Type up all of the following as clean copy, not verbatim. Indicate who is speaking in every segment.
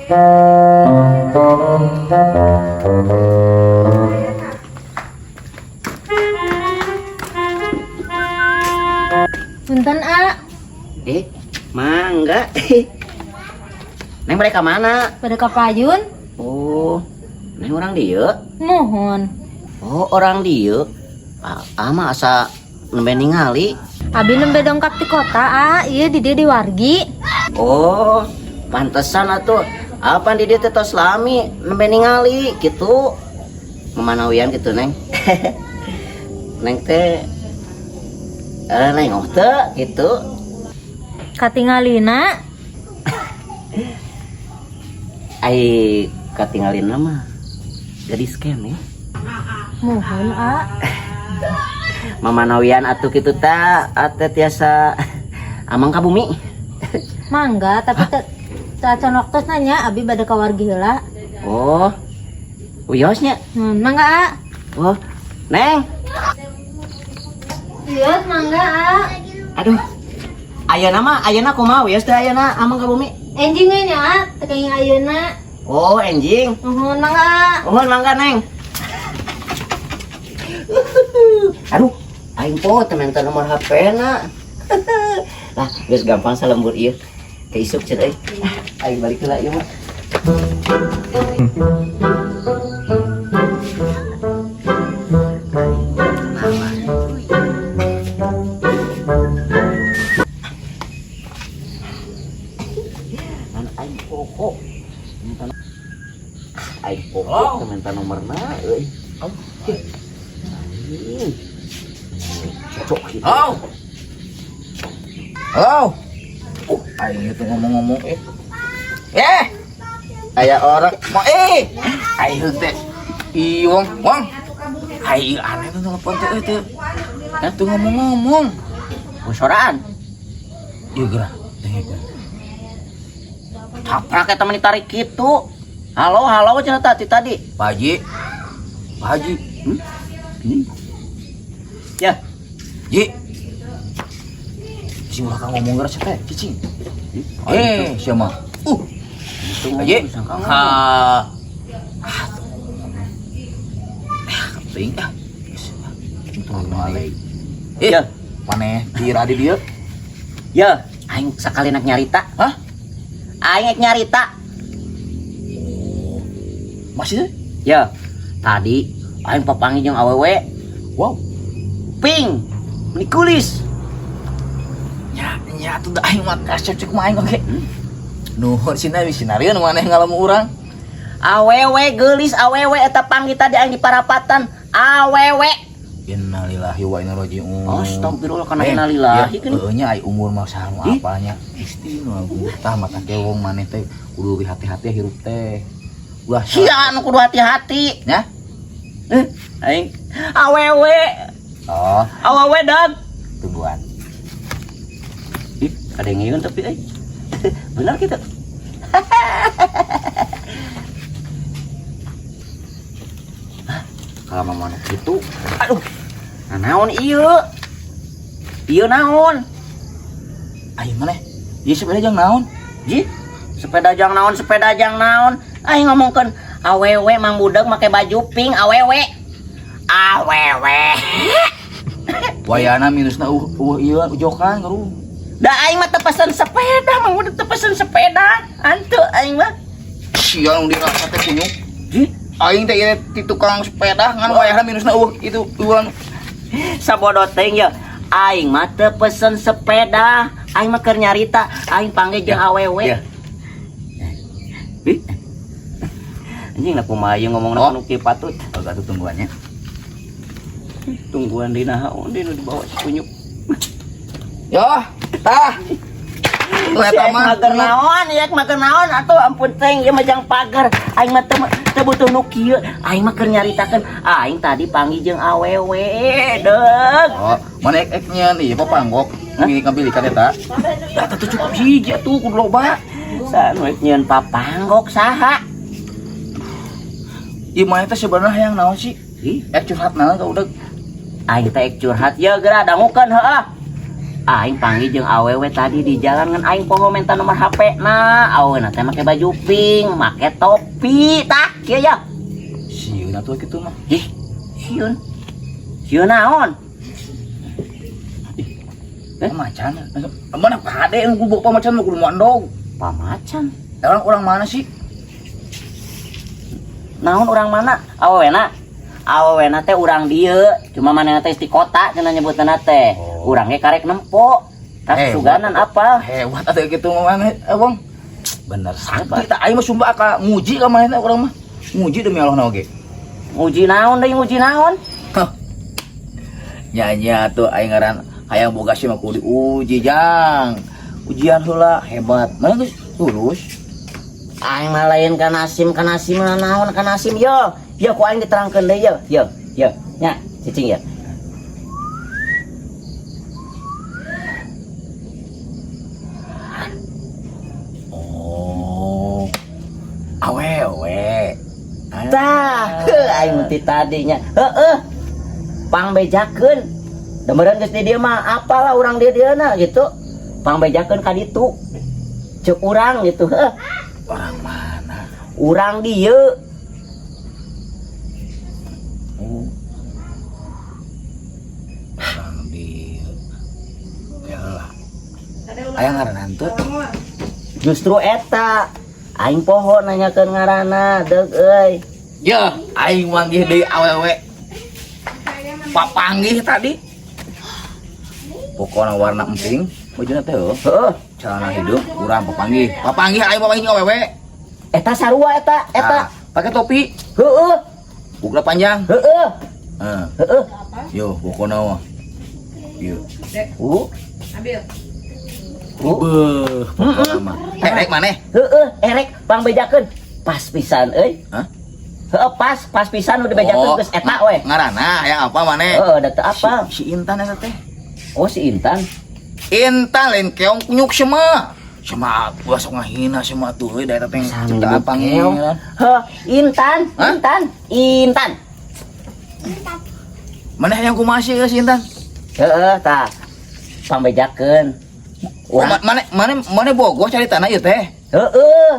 Speaker 1: Punten, A.
Speaker 2: Mangga. Neng mereka mana?
Speaker 1: Pada kapayun?
Speaker 2: Oh, neng orang dia.
Speaker 1: Mohon.
Speaker 2: Oh, orang dia. Ama asa nembe ningali.
Speaker 1: Abi nembe dongkap di kota, A. Iya di dia di wargi.
Speaker 2: Oh, pantesan atuh. Apa di dia tos lami nembe ningali gitu. Memanawian gitu, Neng. Neng teh nengok teh gitu.
Speaker 1: Katingalina.
Speaker 2: Ai katinggalin nama. Jadi scam ya.
Speaker 1: Mohon, A.
Speaker 2: Mamanawian atuh kitu teh ate tiasa amang ka bumi.
Speaker 1: Mangga, tapi can waktu nanya Abi bade ka wargi heula.
Speaker 2: Oh. Uyosnya.
Speaker 1: Mangga, A.
Speaker 2: Oh. Neng.
Speaker 1: Iya, mangga, A.
Speaker 2: Aduh. Ayeuna kumaha wios teh ayeuna amang ka bumi.
Speaker 1: Enjing we nya, A. Teu kaing ayeuna.
Speaker 2: Oh, enjing.
Speaker 1: Nuhun, mangga, A.
Speaker 2: Mohon mangga, Neng. Aduh, aing po temen nomor HP-na. Lah, geus gampang salembur ieu. Ke isuk cenah euy. Aing balik heula ieu mah. Kan aing pokok. Aing pokok temen nomorna euy. Cocok gitu.
Speaker 3: Halo. Halo. Aing itu ngomong-ngomong
Speaker 2: Aya orang
Speaker 3: mau aing teh. Wong. Aing aneh tuh telepon teh teh. Tuh ngomong-ngomong.
Speaker 2: bosoran.
Speaker 3: Ieu geura.
Speaker 2: Caprak eta mah ditarik kitu. Halo cenah tadi.
Speaker 3: Pak Haji.
Speaker 2: Ya,
Speaker 3: Ji. Si ulah ngomong geura teh, cicing. Siapa?
Speaker 2: itu
Speaker 3: Haji. Ha. Ting.
Speaker 2: Ya,
Speaker 3: Maneh di radio dia?
Speaker 2: ya, aing sakali nak nyarita.
Speaker 3: Hah?
Speaker 2: Aing nyarita.
Speaker 3: Masih teh?
Speaker 2: Ya, tadi aing papangi jeung awewe.
Speaker 3: Wow.
Speaker 2: Ping, Nikulis.
Speaker 3: Nya tuh aing mah cek mah aing oge. Nuhun sinarieun maneh ngalamu urang.
Speaker 2: Awewe geulis awewe eta panggih tadi aing di parapatan. Awewe.
Speaker 3: Innalillahi wa inna ilaihi raji'un.
Speaker 2: Astagfirullah kana innalillahi kan.
Speaker 3: Nya ai umur mah sareng apanya. Istimewa tah mata teh wong maneh teh kudu hati-hati hirup teh. Ulah
Speaker 2: Sia anu kudu hati-hati.
Speaker 3: nya.
Speaker 2: Aing awewe.
Speaker 3: Oh,
Speaker 2: Awewe dag.
Speaker 3: tungguan.
Speaker 2: Ih, ada yang ngiun tapi benar kita. Kalau mau gitu, aduh, nah, naon ieu? Ieu naon?
Speaker 3: Ayo maneh. Ieu sepeda jang naon?
Speaker 2: Ji, sepeda jang naon? Aing ngomongkeun awewe mang budak make baju pink awewe. Awewe.
Speaker 3: Wayana minusna ieu ujokan garu.
Speaker 2: Da aing mah teu pesen sepeda, mang budak teu pesen sepeda. Anteu aing mah.
Speaker 3: Sia nu dirasa teh kunyuk.
Speaker 2: Ji,
Speaker 3: Aing teh ieu ti tukang sepeda ngan wayahna minusna itu uang.
Speaker 2: sabodo teh ya. Aing mah teu pesen sepeda. Aing mah keur nyarita, aing panggil jeung awewe.
Speaker 3: Ya.
Speaker 2: Ih. Anjing nak kumaha ieu ngomongna anu kieu patut.
Speaker 3: Agak tungguannya.
Speaker 2: Tungguan di naon di dibawa si kunyuk.
Speaker 3: Yo, tah. Tuh eta mah
Speaker 2: mager naon atuh ampun teh ieu mah jang pagar. Aing mah teu butuh nu kieu. Aing mah keur nyaritakeun aing tadi panggil jeung awewe, deug.
Speaker 3: Oh, mana eknya nih, apa panggok? Ngambil ikan eta. Eta tuh cukup hiji atuh kudu loba.
Speaker 2: Sanu nyieun papanggok saha?
Speaker 3: Ieu mah eta sebenarnya hayang naon sih?
Speaker 2: Ih,
Speaker 3: Curhat naon ka udah.
Speaker 2: aing teh curhat ya geura dangukeun heueuh. Aing panggil jeung awewe tadi di jalan ngan aing poho minta nomor HP na. Awewe teh make baju pink, make topi, tah kieu ya.
Speaker 3: Sieun atuh kitu mah.
Speaker 2: Ih, sieun. Sieun naon?
Speaker 3: Macan. Mana pade yang gubuk pamacan kudu mondog.
Speaker 2: Pamacan.
Speaker 3: Orang mana sih?
Speaker 2: Naon orang mana? Awewena. Awewena teh urang dieu, cuma manehna teh di kota cenah nyebutna teh. Urang ge karek nempo. Tas suganan apa?
Speaker 3: Hebat atuh kitu mah maneh, Bang. Bener sakti tah aing mah sumpah ka muji ka manehna urang mah. Muji demi Allah na oge.
Speaker 2: Uji naon deui uji naon?
Speaker 3: Nyanyi atuh aing ngaran hayang boga sih mah kudu diuji jang. Ujian heula hebat. Mana geus lulus?
Speaker 2: Aing mah lain ka Nasim naon ka Nasim yo. Yo ku aing diterangkeun deui yo. Yo. Nya, cicing ya.
Speaker 3: Oh. Awewe.
Speaker 2: Tah, aing mah ti tadinya. Heeh. Pangbejakeun. Demereun geus di dieu mah apalah urang dieuna gitu. Pangbejakeun ka ditu. Ceuk urang gitu. Heuh.
Speaker 3: Orang mana?
Speaker 2: Urang dieu.
Speaker 3: Orang di yalah. Aya ngaranna teu?
Speaker 2: Justru eta aing poho nanyakeun ngaranna deug euy.
Speaker 3: Ya, aing manggih deui awewe. Papanggih tadi. Pokona warna emping, bajuna teh heuh.
Speaker 2: Heeh.
Speaker 3: Celana hidup urang papanggih. Papanggih aing papanggih awewe.
Speaker 2: Eta sarua eta.
Speaker 3: Pakai topi,
Speaker 2: Heeh.
Speaker 3: bukna panjang.
Speaker 2: Heeh.
Speaker 3: Heeh. Yo, pokona mah. Yo.
Speaker 4: Ambil.
Speaker 3: Beuh, pokona mah. Rek maneh?
Speaker 2: Heeh, erek pangbejakeun. Pas pisan euy.
Speaker 3: Hah?
Speaker 2: Heeh, pas pisan udah bejakeun geus eta we.
Speaker 3: Ngaranna hayang apa maneh?
Speaker 2: Heeh, da teu apa?
Speaker 3: Si Intan eta teh.
Speaker 2: Oh, si Intan.
Speaker 3: Intan lain keong kunyuk semua. Sama gua sok ngahina sama tuh euy da eta teh.
Speaker 2: Sami
Speaker 3: Cipta
Speaker 2: nyebut keong.
Speaker 3: panggilan.
Speaker 2: Heh, Intan.
Speaker 3: Hah?
Speaker 2: Intan.
Speaker 3: Maneh yang kumaha sih geus Intan?
Speaker 2: Heeh, tah. Pangbejakeun.
Speaker 3: Oh, mana bogoh cari tanah ieu teh?
Speaker 2: Heeh.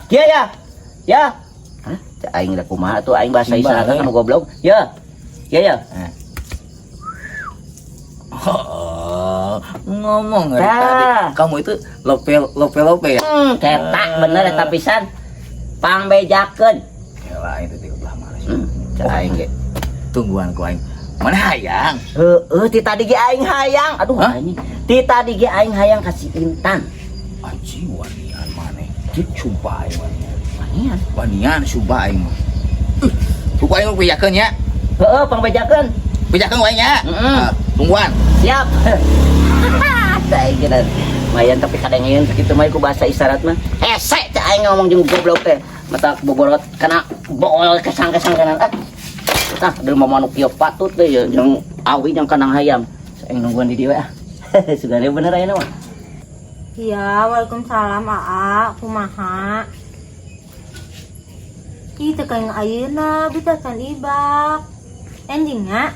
Speaker 2: Kieu ya. Ya. Hah? Cak aing da kumaha tuh aing bahasa isyarat anu goblok. Ya. Ya.
Speaker 3: Ngomong dari
Speaker 2: Tah.
Speaker 3: tadi. Kamu itu lope ya?
Speaker 2: Cetak bener eta pisan. Pangbejakeun.
Speaker 3: Yalah itu teh ulah males.
Speaker 2: Cak aing ge.
Speaker 3: Tungguan ku aing. Mana hayang?
Speaker 2: Heeh, ti tadi ge aing hayang. Aduh,
Speaker 3: Hah?
Speaker 2: anjing. Ti tadi ge aing hayang ka si Intan.
Speaker 3: Anjing wanian maneh. Sumpah aing wanian.
Speaker 2: Manian.
Speaker 3: Wanian sumpah aing mah. Ku aing pijakeun nya.
Speaker 2: Heeh, pangbejakeun.
Speaker 3: Pijakeun wae nya. Tungguan.
Speaker 2: Siap. Tah geus. Mayan tapi kadengeun kitu mah ku bahasa isyarat mah. Hese teh aing ngomong jeung goblok teh. Mata boborot kana bool kesang-kesang kana. Tah deul mah manuk kieu patut teh ya jeung awi jeung kanang hayam. Aing nungguan di dieu ah. Sugane bener aya mah.
Speaker 1: Iya, waalaikumsalam Aa, kumaha? Ih, teu kayak ayeuna bitasan ibak. Endingnya?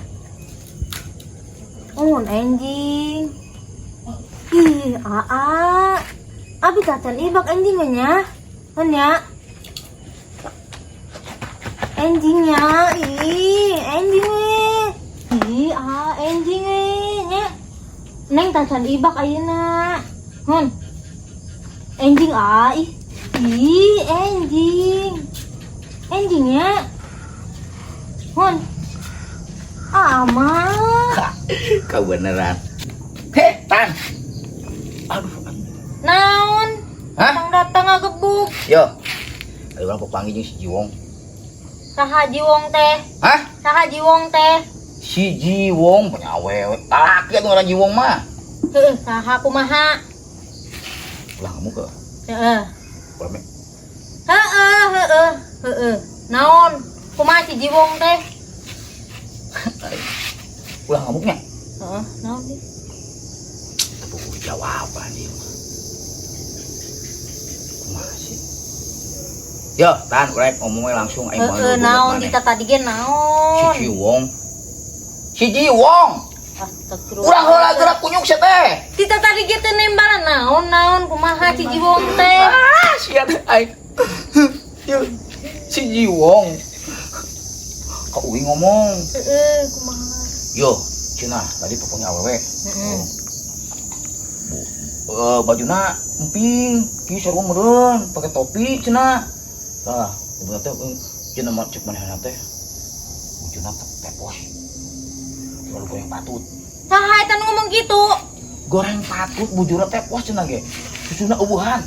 Speaker 1: Ending. Ih, Aa. Abi bitasan ibak endingnya. Kan ya? Endingnya, endingnya. Endingnya. Neng tasan ibak ayeuna. Ending endingnya amat
Speaker 3: Kau beneran. Heh, Tan. Aduh.
Speaker 1: naon
Speaker 3: Hah?
Speaker 1: datang ngagebuk
Speaker 3: Yo. Ada orang pepanggil jeung si Jiwong.
Speaker 1: saha jiwong teh
Speaker 3: Hah? Si Jiwong punya awewe. Laki atuh ngaran Jiwong mah.
Speaker 1: heuh saha kumaha
Speaker 3: Ulah kamu ke.
Speaker 1: heeh
Speaker 3: Ulah me.
Speaker 1: heeh naon kumaha si jiwong teh
Speaker 3: Ulah ngamuknya.
Speaker 1: heeh naon sih
Speaker 3: Tapi jawaban dia mah. Kumaha sih? Yo, Tan, urek ngomongnya langsung aing
Speaker 1: heeh naon kita tadi ge naon
Speaker 3: Si Jiwong Si Jiwong.
Speaker 1: Astagfirullah.
Speaker 3: Urang heula gerak kunyuk sia teh.
Speaker 1: Kita tadi kita nembalan naon kumaha si Jiwong teh.
Speaker 3: Ah, sia teh ai. Yuk, si Jiwong. Kau uing ngomong.
Speaker 1: Kumaha.
Speaker 3: Yo, cenah tadi pokoknya awewe.
Speaker 1: Heeh.
Speaker 3: Bajuna emping, ki sarua meureun, pakai topi cenah. Tah, ibu teh cenah mah cek manehna teh. Bajuna tepos. Lalu goreng patut.
Speaker 1: Saha eta nu ngomong gitu?
Speaker 3: Goreng patut bujura tepos cenah ge. Susuna eueuhan.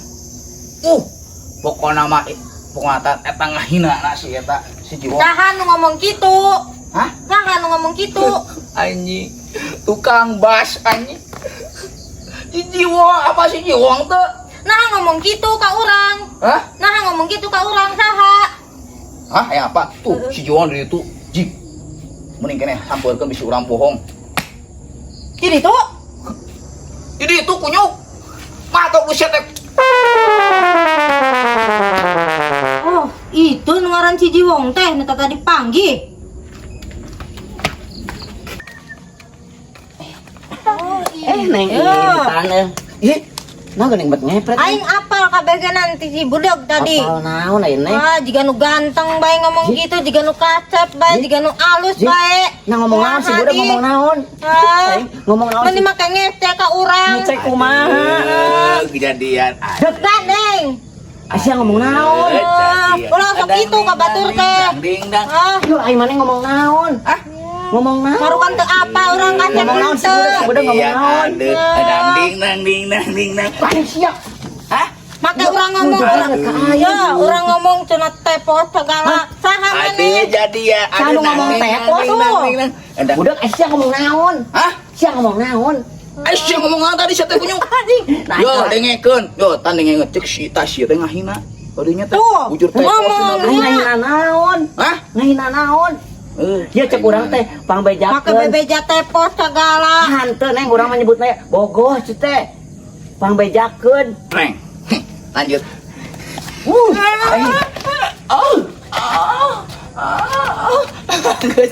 Speaker 3: Pokona mah pokona eta ngahinana si eta si Jiwong.
Speaker 1: Saha nu ngomong gitu?
Speaker 3: Hah?
Speaker 1: Saha nu ngomong gitu?
Speaker 3: Anjing, tukang bas anjing. Si Jiwong apa si Jiwong tuh?
Speaker 1: Nah ngomong gitu ka urang.
Speaker 3: Hah?
Speaker 1: Nah ngomong gitu ka urang saha?
Speaker 3: Hah? Ya apa? Tuh si Jiwong dari itu jip. Mending kene sampeurkeun bisi urang bohong.
Speaker 1: Jadi tuh.
Speaker 3: Jadi itu kunyuk. Matok lu sia teh.
Speaker 1: Oh, itu nu ngaran si Jiwong teh nu tadi panggil. Oh,
Speaker 2: Neng iya ih nah geuning bet ngepret
Speaker 1: aing apal kabeh nanti si budak tadi.
Speaker 2: apal naon aya neng
Speaker 1: Jika nu ganteng bae ngomong gitu, jika nu kacep bae, jika nu alus
Speaker 2: Ji,
Speaker 1: bae.
Speaker 2: nah ngomong naon sih budak ngomong naon ngomong naon
Speaker 1: Meni make ngece ka urang.
Speaker 2: ngecek kumaha
Speaker 3: Kejadian.
Speaker 1: Dekat, Neng.
Speaker 2: Asia ngomong naon
Speaker 1: Ulah sok itu ka batur teh.
Speaker 3: Ding dang.
Speaker 2: yo ai maneh ngomong naon ngomong naon
Speaker 1: Marukan teu apa urang kacep
Speaker 2: ngomong naon sih
Speaker 1: teu.
Speaker 2: budak ngomong naon
Speaker 3: Ding dang.
Speaker 2: Asia
Speaker 3: Hah?
Speaker 1: Make urang ngomong ya, urang ngomong cenah tepos segala. Saha
Speaker 3: Ade
Speaker 1: maneh?
Speaker 3: jadi ya.
Speaker 2: Sanu ngomong tepos tuh budak Asia ngomong naon
Speaker 3: Hah?
Speaker 2: Asia ngomong naon
Speaker 3: Aisyah ngomong naon tadi sia teh kunyuk.
Speaker 2: Nah,
Speaker 3: Yo dengekeun. Yo tan dengekeun cek si Tasya teh ngahina. Badinya teh
Speaker 1: Tuh,
Speaker 3: bujur teh.
Speaker 1: ngomong.
Speaker 2: ngahina naon
Speaker 3: Hah?
Speaker 2: ngahina naon ya cek urang teh
Speaker 1: Make
Speaker 2: pangbejakeun
Speaker 1: bebeja tepos segala.
Speaker 2: hanteu neng urang mah nyebutna bogoh ceu teh pangbejakeun
Speaker 3: Preng. Lanjut.
Speaker 2: ai
Speaker 3: Geus